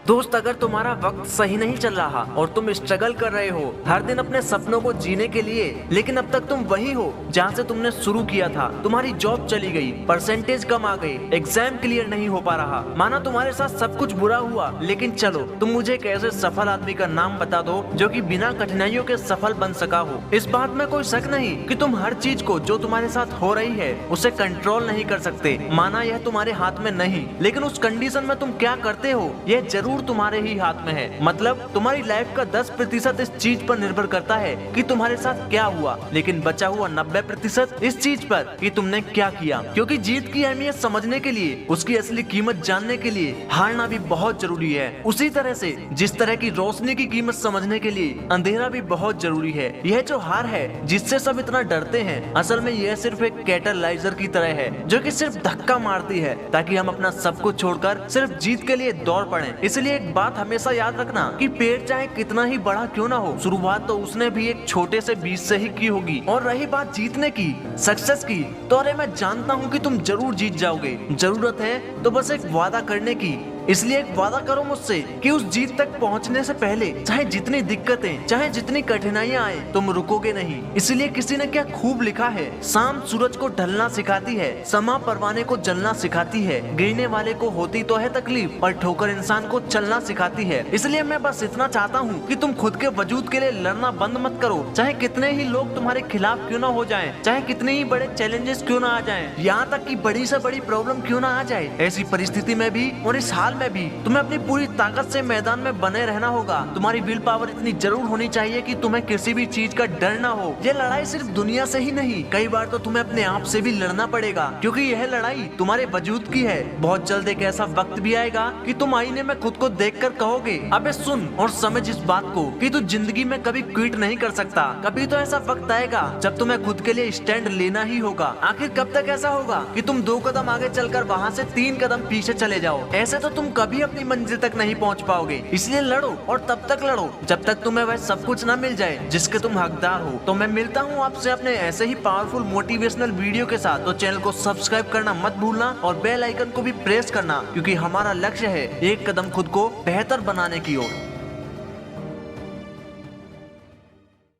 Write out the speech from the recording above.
दोस्त, अगर तुम्हारा वक्त सही नहीं चल रहा और तुम स्ट्रगल कर रहे हो हर दिन अपने सपनों को जीने के लिए, लेकिन अब तक तुम वही हो जहाँ से तुमने शुरू किया था। तुम्हारी जॉब चली गई, परसेंटेज कम आ गए, एग्जाम क्लियर नहीं हो पा रहा, माना तुम्हारे साथ सब कुछ बुरा हुआ, लेकिन चलो तुम मुझे एक ऐसे सफल आदमी का नाम बता दो जो कि बिना कठिनाइयों के सफल बन सका हो। इस बात में कोई शक नहीं कि तुम हर चीज को जो तुम्हारे साथ हो रही है उसे कंट्रोल नहीं कर सकते, माना यह तुम्हारे हाथ में नहीं, लेकिन उस कंडीशन में तुम क्या करते हो यह जरूर तुम्हारे ही हाथ में है। मतलब तुम्हारी लाइफ का 10% इस चीज पर निर्भर करता है कि तुम्हारे साथ क्या हुआ, लेकिन बचा हुआ 90% इस चीज पर कि तुमने क्या किया। क्योंकि जीत की अहमियत समझने के लिए, उसकी असली कीमत जानने के लिए हारना भी बहुत जरूरी है। उसी तरह से जिस तरह की रोशनी की कीमत समझने के लिए अंधेरा भी बहुत जरूरी है। यह जो हार है जिससे सब इतना डरते हैं, असल में यह सिर्फ एक कैटलाइजर की तरह है जो कि सिर्फ धक्का मारती है ताकि हम अपना सब कुछ छोड़कर सिर्फ जीत के लिए दौड़ पड़े। इसलिए एक बात हमेशा याद रखना कि पेड़ चाहे कितना ही बड़ा क्यों ना हो, शुरुआत तो उसने भी एक छोटे से बीज से ही की होगी। और रही बात जीतने की, सक्सेस की, तो अरे मैं जानता हूँ कि तुम जरूर जीत जाओगे। जरूरत है तो बस एक वादा करने की। इसलिए एक वादा करो मुझसे कि उस जीत तक पहुंचने से पहले चाहे जितनी दिक्कतें, चाहे जितनी कठिनाइयां आए, तुम रुकोगे नहीं। इसलिए किसी ने क्या खूब लिखा है, शाम सूरज को ढलना सिखाती है, समा परवाने को जलना सिखाती है, गिरने वाले को होती तो है तकलीफ पर ठोकर इंसान को चलना सिखाती है। इसलिए मैं बस इतना चाहता हूँ कि तुम खुद के वजूद के लिए लड़ना बंद मत करो, चाहे कितने ही लोग तुम्हारे खिलाफ क्यों ना हो जाएं, चाहे कितने ही बड़े चैलेंजेस क्यों ना आ जाएं, यहाँ तक कि बड़ी से बड़ी प्रॉब्लम क्यों ना आ जाए। ऐसी परिस्थिति में भी और इस हाल में भी तुम्हें अपनी पूरी ताकत से मैदान में बने रहना होगा। तुम्हारी विल पावर इतनी जरूर होनी चाहिए कि तुम्हें किसी भी चीज का डर ना हो। ये लड़ाई सिर्फ दुनिया से ही नहीं, कई बार तो तुम्हें अपने आप से भी लड़ना पड़ेगा, क्योंकि यह लड़ाई तुम्हारे वजूद की है। बहुत जल्द एक ऐसा वक्त भी आएगा कि तुम आईने में खुद को देखकर कहोगे, अबे सुन और समझ इस बात को कि तू जिंदगी में कभी क्विट नहीं कर सकता। कभी तो ऐसा वक्त आएगा जब तुम्हें खुद के लिए स्टैंड लेना ही होगा। आखिर कब तक ऐसा होगा कि तुम 2 कदम आगे चलकर वहाँ से 3 कदम पीछे चले जाओ? ऐसे तो तुम कभी अपनी मंजिल तक नहीं पहुंच पाओगे। इसलिए लड़ो और तब तक लड़ो जब तक तुम्हें वह सब कुछ ना मिल जाए जिसके तुम हकदार हो। तो मैं मिलता हूँ आपसे अपने ऐसे ही पावरफुल मोटिवेशनल वीडियो के साथ। तो चैनल को सब्सक्राइब करना मत भूलना और बेल आइकन को भी प्रेस करना, क्योंकि हमारा लक्ष्य है एक कदम खुद को बेहतर बनाने की ओर।